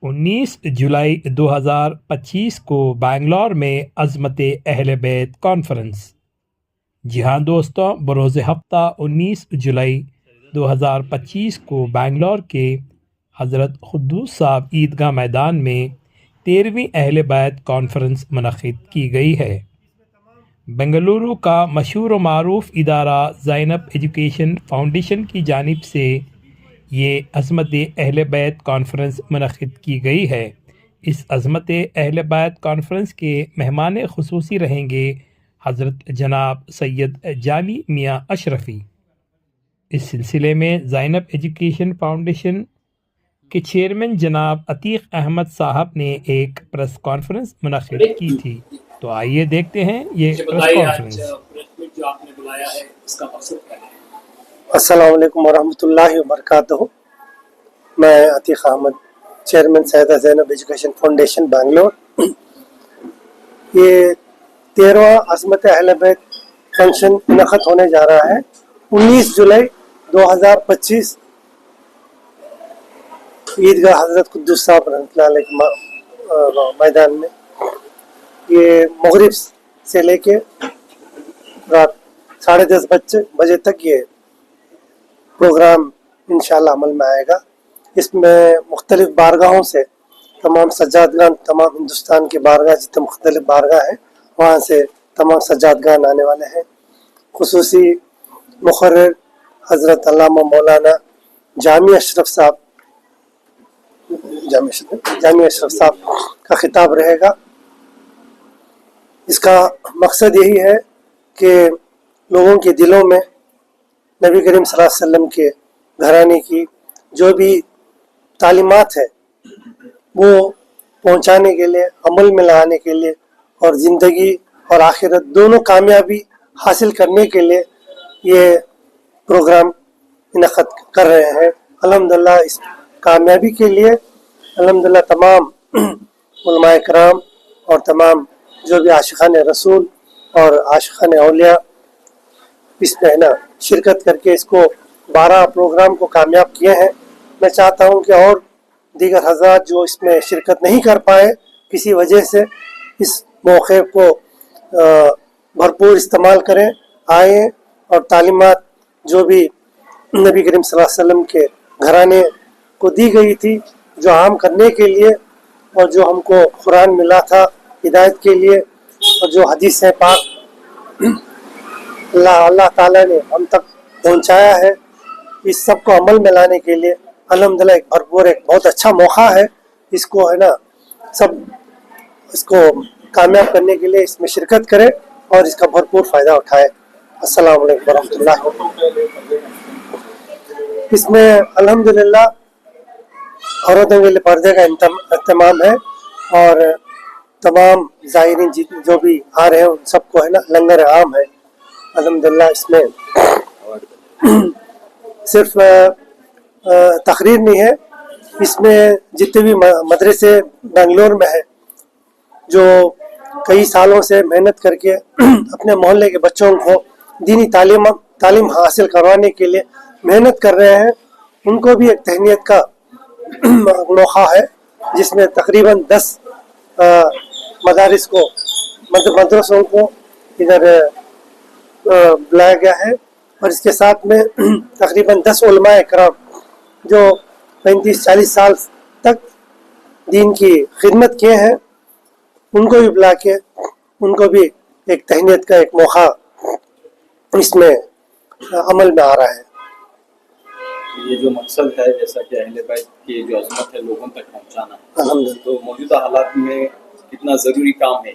19 जुलाई 2025 को बेंगलोर में अज़मत अहल बैत कॉन्फ्रेंस। जी हाँ दोस्तों, बरोज़ हफ्ता 19 जुलाई 2025 को बेंगलोर के हज़रत खुद्दूस साहब ईदगाह मैदान में 13वीं अहल बैत कॉन्फ्रेंस मुनक़िद की गई है। बेंगलुरु का मशहूर व मारूफ इदारा ज़ैनब एजुकेशन फाउंडेशन की जानिब से ये अज़मत अहल बैत कॉन्फ्रेंस मुनक़िद की गई है। इस अज़मत अहल बैत कॉन्फ्रेंस के मेहमान ख़ुसूसी रहेंगे हज़रत जनाब सैयद जामी मियाँ अशरफ़ी। इस सिलसिले में ज़ैनब एजुकेशन फाउंडेशन के चेयरमैन जनाब अतीक़ अहमद साहब ने एक प्रेस कॉन्फ्रेंस मुनक़िद की थी। तो आइए देखते हैं ये प्रेस कॉन्फ्रेंस। जो आपने बुलाया है इसका मकसद क्या है? अस्सलाम वालेकुम वरहमतुल्लाहि वबरकातुहू। मैं Ateeq Ahmed, chairman Syeda Zainab education foundation Bangalore. ये 13वां अज़मत अहल बैत फंक्शन मुनक़िद होने जा रहा है 19 जुलाई 2025 ईदगाह हज़रत खुद्दूस साहब रहमतुल्लाह अलैह के मैदान में। ये मगरिब से लेके रात 10:30 बजे तक ये प्रोग्राम इंशाअल्लाह अमल में आएगा। इसमें मुख्तलिफ बारगाहों से तमाम सज्जादगान, तमाम हिंदुस्तान के बारगाह जितने मुख्तलिफ बारगाह हैं वहाँ से तमाम सज्जादगान आने वाले हैं। खुसूसी मुक़र्रिर हज़रत अल्लामा मौलाना जामी अशरफ साहब का खिताब रहेगा। इसका मकसद यही है कि लोगों के दिलों में नबी करीम सल्लल्लाहु अलैहि वसल्लम के घराने की जो भी तालीमात है वो पहुंचाने के लिए, अमल में लाने के लिए और ज़िंदगी और आखिरत दोनों कामयाबी हासिल करने के लिए ये प्रोग्राम इनक़द कर रहे हैं। अल्हम्दुलिल्लाह इस कामयाबी के लिए अल्हम्दुलिल्लाह तमाम उलमाए कराम और तमाम जो भी आशिक़ान रसूल और आशिक़ान औलिया इसमें है ना शिरकत करके इसको 12 प्रोग्राम को कामयाब किए हैं। मैं चाहता हूँ कि और दीगर हज़रात जो इसमें शिरकत नहीं कर पाए किसी वजह से, इस मौके को भरपूर इस्तेमाल करें, आएँ और तालीमात जो भी नबी करीम सल्लल्लाहु अलैहि वसल्लम के घराने को दी गई थी, जो आम करने के लिए और जो हमको कुरान मिला था हिदायत के लिए और जो हदीस पाक अल्लाह ताला ने हम तक पहुंचाया है, इस सब को अमल में लाने के लिए अल्हम्दुलिल्लाह एक भरपूर, एक बहुत अच्छा मौका है। इसको है ना सब इसको कामयाब करने के लिए इसमें शिरकत करें और इसका भरपूर फ़ायदा उठाएं। अस्सलाम वालेकुम वरहमतुल्लाह। इसमें अल्हम्दुलिल्लाह औरतों के लिए पर्दे का इंतमाम है और तमाम ज़ाहिरीन जो भी आ रहे हैं उन सबको है ना लंगर आम है। अल्हम्दुलिल्लाह इसमें सिर्फ तकरीर नहीं है, इसमें जितने भी मदरसे बेंगलोर में है जो कई सालों से मेहनत करके अपने मोहल्ले के बच्चों को दीनी तालीम हासिल करवाने के लिए मेहनत कर रहे हैं, उनको भी एक तहनीत का मौका है जिसमें तकरीबन 10 मदारिस को मदरसों को इधर बुलाया गया है और इसके साथ में तकरीबन 10 उलमाए कराम जो 35-40 साल तक दीन की खिदमत किए हैं उनको भी बुला के उनको भी एक तहनीत का एक मौका इसमें अमल में आ रहा है। ये जो मकसद है जैसा कि अहले बैत की जो अज़मत है लोगों तक पहुंचाना, तो मौजूदा हालात में कितना ज़रूरी काम है?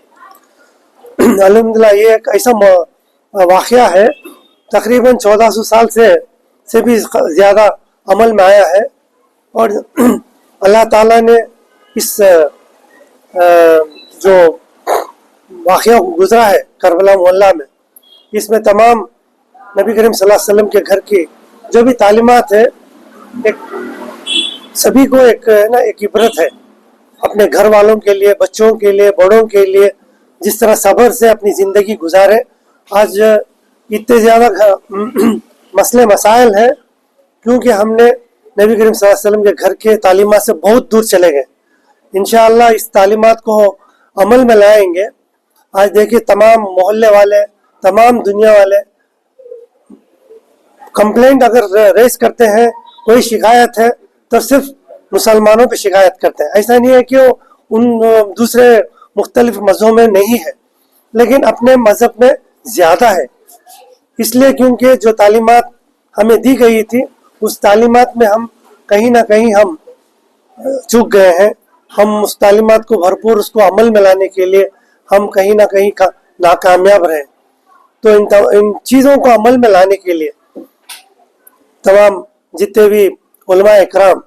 अल्हम्दुलिल्लाह ये एक ऐसा वाक़या है तकरीबन 1400 साल से भी ज़्यादा अमल में आया है और अल्लाह ताला ने इस जो वाक़या गुज़रा है करबला मोहल्ला में, इसमें तमाम नबी करीम सल्लल्लाहु अलैहि वसल्लम के घर की जो भी तालीमात है एक सभी को एक ना एक इबरत है अपने घर वालों के लिए, बच्चों के लिए, बड़ों के लिए, जिस तरह सब्र से अपनी ज़िंदगी गुजारे। आज इतने ज़्यादा मसले मसाइल हैं क्योंकि हमने नबी करीम सल्लल्लाहु अलैहि वसल्लम के घर के तालीमात से बहुत दूर चले गए इंशाअल्लाह इस तालीमात को अमल में लाएंगे। आज देखिए तमाम मोहल्ले वाले, तमाम दुनिया वाले कंप्लेंट अगर रेस करते हैं, कोई शिकायत है तो सिर्फ मुसलमानों पे शिकायत करते हैं। ऐसा नहीं है कि वो उन दूसरे मुख्तलिफ मज़हबों में नहीं है, लेकिन अपने मज़हब में ज़्यादा है। इसलिए क्योंकि जो तालीमात हमें दी गई थी उस तालीमात में हम कहीं ना कहीं हम चूक गए हैं। हम उस तालीमात को भरपूर उसको अमल में लाने के लिए हम कहीं ना कहीं नाकामयाब रहे। तो इन चीज़ों को अमल में लाने के लिए तमाम जितने भी उलमा इकराम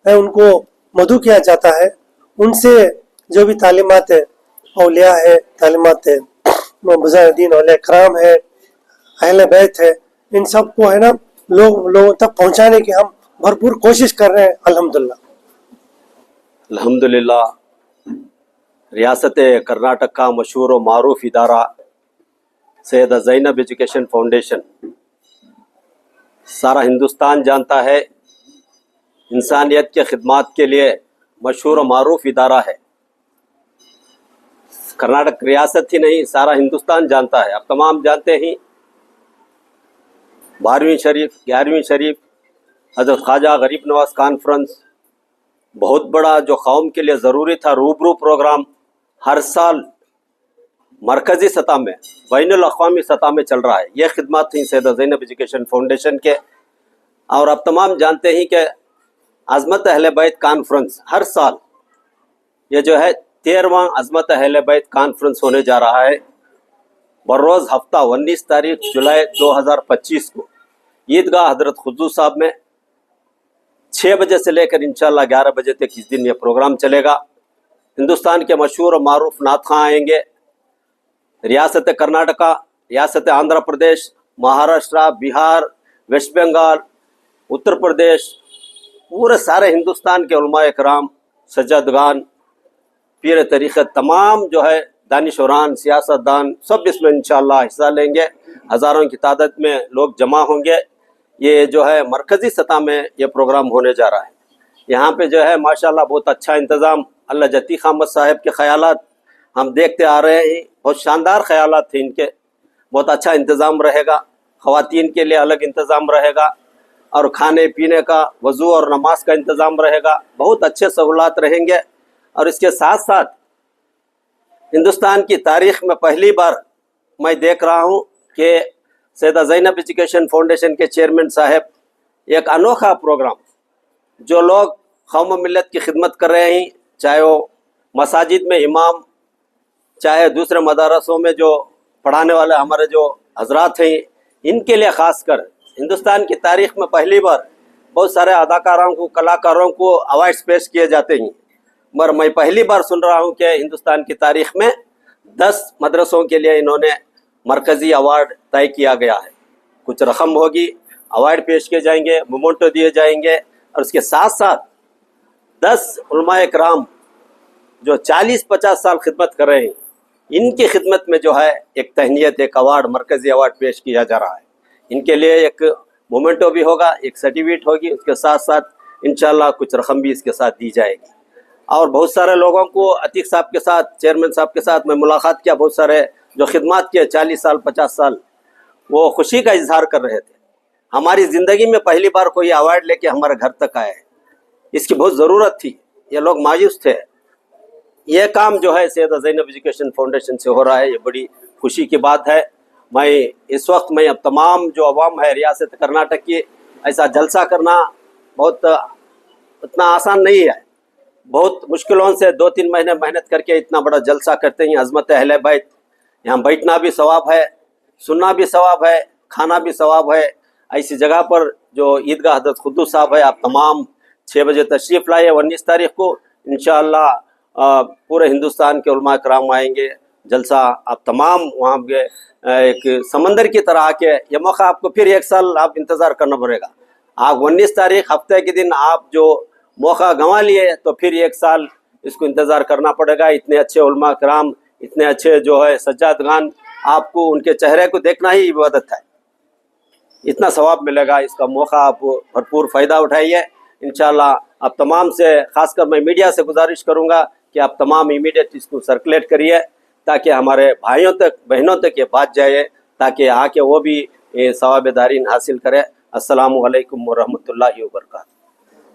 है उनको मदऊ किया जाता है। उनसे जो भी तालीमात है, औलिया है, तालीमात है बुज़ुर्गीन औलिया इकराम है, अहले बैत है, इन सब को है ना लोगों तक पहुंचाने की हम भरपूर कोशिश कर रहे हैं। अल्हम्दुलिल्लाह अल्हम्दुलिल्लाह। रियासत कर्नाटक का मशहूर व मारूफ इदारा सैयदा ज़ैनब एजुकेशन फाउंडेशन सारा हिंदुस्तान जानता है, इंसानियत के खिदमात के लिए मशहूर व मारूफ इदारा है। कर्नाटक रियासत ही नहीं, सारा हिंदुस्तान जानता है। आप तमाम जानते ही 12वीं शरीफ, 11वीं शरीफ, हज़रत ख्वाजा गरीब नवाज कॉन्फ्रेंस, बहुत बड़ा जो कौम के लिए ज़रूरी था रूबरू प्रोग्राम, हर साल मरकज़ी सतह में, बैनुल अक़वामी सतह में चल रहा है। ये खिदमत थी सैयदा ज़ैनब एजुकेशन फाउंडेशन के। और आप तमाम जानते ही कि अज़मत अहले बैत कॉन्फ्रेंस हर साल, ये जो है 13वां अज़मत अहले बैत कॉन्फ्रेंस होने जा रहा है। बरोज़ हफ्ता 19 तारीख जुलाई 2025 को ईदगाह हज़रत खुजू साहब में 6 बजे से लेकर इंशाअल्लाह 11 बजे तक इस दिन ये प्रोग्राम चलेगा। हिंदुस्तान के मशहूर मारूफ नातख़्वां आएंगे। रियासत कर्नाटका, रियासत आंध्र प्रदेश, महाराष्ट्र, बिहार, वेस्ट बंगाल, उत्तर प्रदेश, पूरे सारे हिंदुस्तान के उलमा इकराम, सज्जादगान, पीर तरीक़त, तमाम जो है दानिशवरान, सियासतदान, सब इसमें इंशाअल्लाह हिस्सा लेंगे। हज़ारों की तादाद में लोग जमा होंगे। ये जो है मरकज़ी सतह में ये प्रोग्राम होने जा रहा है। यहाँ पे जो है माशाअल्लाह बहुत अच्छा इंतज़ाम, अल्लाह जती खामद साहब के ख़यालात हम देखते आ रहे हैं, बहुत शानदार ख़यालात थे इनके। बहुत अच्छा इंतज़ाम रहेगा, ख़वातीन के लिए अलग इंतज़ाम रहेगा, और खाने पीने का, वज़ू और नमाज का इंतज़ाम रहेगा। बहुत अच्छे सहूलत रहेंगे। और इसके साथ साथ हिंदुस्तान की तारीख़ में पहली बार मैं देख रहा हूँ कि सैयदा ज़ैनब एजुकेशन फाउंडेशन के चेयरमैन साहब एक अनोखा प्रोग्राम, जो लोग कौम व मिल्लत की खिदमत कर रहे हैं, चाहे वो मसाजिद में इमाम, चाहे दूसरे मदारसों में जो पढ़ाने वाले हमारे जो हजरात हैं, इनके लिए ख़ास कर हिंदुस्तान की तारीख़ में पहली बार बहुत सारे अदाकारों को, कलाकारों को अवार्ड्स पेश किए जाते हैं। मगर मैं पहली बार सुन रहा हूँ कि हिंदुस्तान की तारीख़ में 10 मदरसों के लिए इन्होंने मरकज़ी अवार्ड तय किया गया है। कुछ रकम होगी, अवार्ड पेश किए जाएंगे, मोमेंटो दिए जाएंगे, और उसके साथ साथ 10 उलमा इकराम जो 40-50 साल खिदमत कर रहे हैं, इनकी खिदमत में जो है एक तहनीत, एक अवार्ड, मरकज़ी अवार्ड पेश किया जा रहा है। इनके लिए एक मोमेंटो भी होगा, एक सर्टिफिकेट होगी, उसके साथ साथ इंशाअल्लाह कुछ रकम भी इसके साथ दी जाएगी। और बहुत सारे लोगों को अतीक साहब के साथ, चेयरमैन साहब के साथ मैं मुलाकात किया, बहुत सारे जो खिदमत किए 40 साल 50 साल, वो खुशी का इजहार कर रहे थे। हमारी ज़िंदगी में पहली बार कोई अवार्ड लेके हमारे घर तक आए, इसकी बहुत ज़रूरत थी। ये लोग मायूस थे। ये काम जो है सैयदा ज़ैनब एजुकेशन फाउंडेशन से हो रहा है, ये बड़ी खुशी की बात है। मैं इस वक्त मैं अब तमाम जो अवाम है रियासत कर्नाटक की, ऐसा जलसा करना बहुत इतना आसान नहीं है। बहुत मुश्किलों से 2-3 महीने मेहनत करके इतना बड़ा जलसा करते हैं। अज़मत अहले बैत, यहाँ बैठना भी सवाब है, सुनना भी सवाब है, खाना भी सवाब है। ऐसी जगह पर जो ईदगाह हज़रत खुद्दूस साहब है, आप तमाम 6 बजे तशरीफ़ लाइए। 19 तारीख़ को इंशाअल्लाह पूरे हिंदुस्तान के उलमा कराम आएंगे। जलसा आप तमाम वहाँ के एक समंदर की तरह आके, ये मौका आपको फिर 1 साल आप इंतज़ार करना पड़ेगा। आप 19 तारीख़ हफ्ते के दिन आप जो मौका गंवा लिए, तो फिर 1 साल इसको इंतज़ार करना पड़ेगा। इतने अच्छे उलमा कराम, इतने अच्छे जो है सज्जादगान, आपको उनके चेहरे को देखना ही इबादत है। इतना सवाब मिलेगा, इसका मौका आप भरपूर फ़ायदा उठाइए। इंशाअल्लाह آپ تمام سے خاص کر میں میڈیا سے گزارش کروں گا کہ آپ تمام امیڈیٹ اس کو سرکولیٹ کریے تاکہ ہمارے بھائیوں تک بہنوں تک یہ بات جائے تاکہ آ کے وہ بھی ثواب دارین حاصل کرے. السلام علیکم ورحمۃ اللہ وبرکاتہ.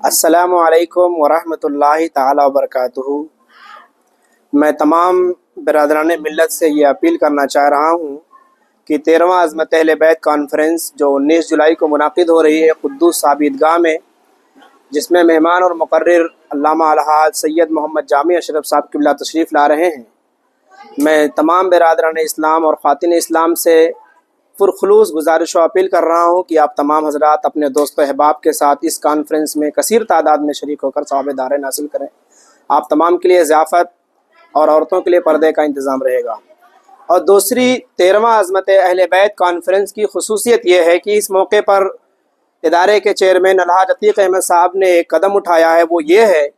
السلام علیکم ورحمۃ اللہ تعالی وبرکاتہ. میں تمام برادران ملت سے یہ اپیل کرنا چاہ رہا ہوں کہ 13واں عظمت اہل بیت کانفرنس جو 19 جولائی کو منعقد ہو رہی ہے قدوس صاحب عیدگاہ میں، جس میں مہمان اور مقرر علامہ الحاج سید محمد جامع اشرف صاحب قبلہ تشریف لا رہے ہیں، میں تمام برادران اسلام اور خواتین اسلام سے پرخلوص گزارش و اپیل کر رہا ہوں کہ آپ تمام حضرات اپنے دوست و احباب کے ساتھ اس کانفرنس میں کثیر تعداد میں شریک ہو کر ثواب دارین حاصل کریں. آپ تمام کے لیے ضیافت اور عورتوں کے لیے پردے کا انتظام رہے گا. اور دوسری 13واں عظمت اہل بیت کانفرنس کی خصوصیت یہ ہے کہ اس موقع پر ادارے کے چیئرمین الحاج عتیق احمد صاحب نے ایک قدم اٹھایا ہے، وہ یہ ہے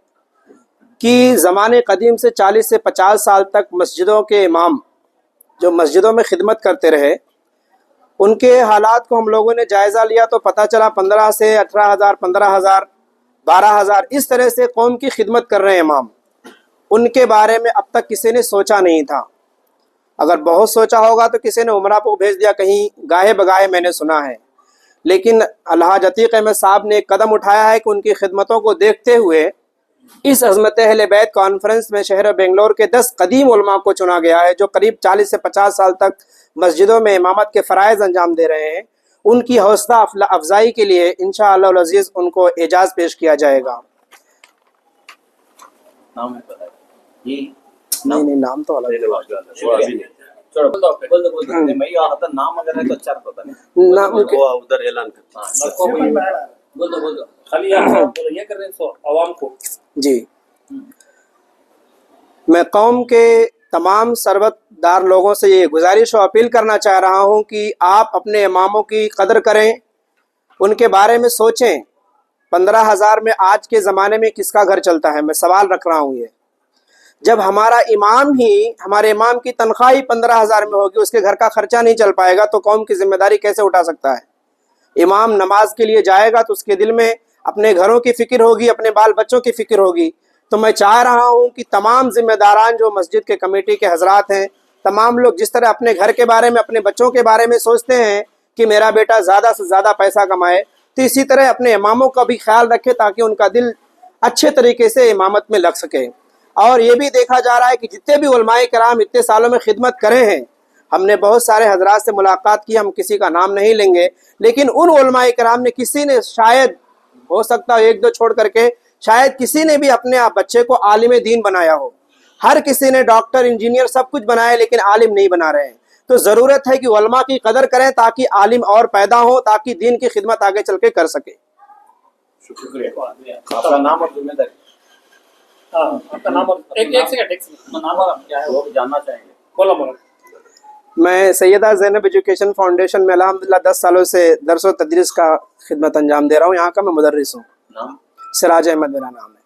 کہ زمانے قدیم سے 40 سے 50 سال تک مسجدوں کے امام جو مسجدوں میں خدمت کرتے رہے، ان کے حالات کو ہم لوگوں نے جائزہ لیا تو پتہ چلا 15 سے 18,000 15,000 12,000 اس طرح سے قوم کی خدمت کر رہے ہیں امام. ان کے بارے میں اب تک کسی نے سوچا نہیں تھا. اگر بہت سوچا ہوگا تو کسی نے عمرہ کو بھیج دیا کہیں گاہے بگاہے میں نے سنا ہے، لیکن الحاج عتیق احمد صاحب نے ایک قدم اٹھایا ہے کہ ان کی خدمتوں کو دیکھتے ہوئے اس عظمت اہل بیت کانفرنس میں شہر بنگلور کے 10 قدیم علماء کو چنا گیا ہے جو قریب 40 سے 50 سال تک مسجدوں میں امامت کے فرائض انجام دے رہے ہیں. ان کی حوصلہ افزائی کے لیے انشاءاللہ العزیز ان کو اعزاز پیش کیا جائے گا. نام ہے نہیں نام تو الگ نام اگر ہے تو اچھا ہوتا ہے. نام ادھر اعلان یہ کر رہے ہیں عوام کو. جی، میں قوم کے تمام ثروت دار لوگوں سے یہ گزارش و اپیل کرنا چاہ رہا ہوں کہ آپ اپنے اماموں کی قدر کریں، ان کے بارے میں سوچیں. 15,000 میں آج کے زمانے میں کس کا گھر چلتا ہے؟ میں سوال رکھ رہا ہوں. یہ جب ہمارے امام کی تنخواہ ہی 15,000 میں ہوگی، اس کے گھر کا خرچہ نہیں چل پائے گا تو قوم کی ذمہ داری کیسے اٹھا سکتا ہے؟ امام نماز کے لیے جائے گا تو اس کے دل میں اپنے گھروں کی فکر ہوگی، اپنے بال بچوں کی فکر ہوگی. تو میں چاہ رہا ہوں کہ تمام ذمہ داران جو مسجد کے کمیٹی کے حضرات ہیں، تمام لوگ جس طرح اپنے گھر کے بارے میں اپنے بچوں کے بارے میں سوچتے ہیں کہ میرا بیٹا زیادہ سے زیادہ پیسہ کمائے، تو اسی طرح اپنے اماموں کا بھی خیال رکھے تاکہ ان کا دل اچھے طریقے سے امامت میں لگ سکے. اور یہ بھی دیکھا جا رہا ہے کہ جتنے بھی علماء کرام اتنے سالوں میں خدمت کرے ہیں، ہم نے بہت سارے حضرات سے ملاقات کی، ہم کسی کا نام نہیں لیں گے، لیکن ان علماء کرام نے کسی نے شاید ہو سکتا ہے 1-2 چھوڑ کر کے شاید کسی نے بھی اپنے بچے کو عالم دین بنایا ہو. ہر کسی نے ڈاکٹر انجینئر سب کچھ بنایا لیکن عالم نہیں بنا رہے ہیں. تو ضرورت ہے کہ علماء کی قدر کریں تاکہ عالم اور پیدا ہو، تاکہ دین کی خدمت آگے چل کے کر سکے. شکریہ. آپ کا نام اور ذمہ داری؟ آپ کا نام اور ایک سیکنڈ نام اور کیا ہے وہ بھی جاننا چاہیں گے. بولا. میں سیدہ زینب ایجوکیشن فاؤنڈیشن میں الحمدللہ 10 سالوں سے درس و تدریس کا خدمت انجام دے رہا ہوں. یہاں کا میں مدرس ہوں. نام؟ سراج احمد میرا نام ہے.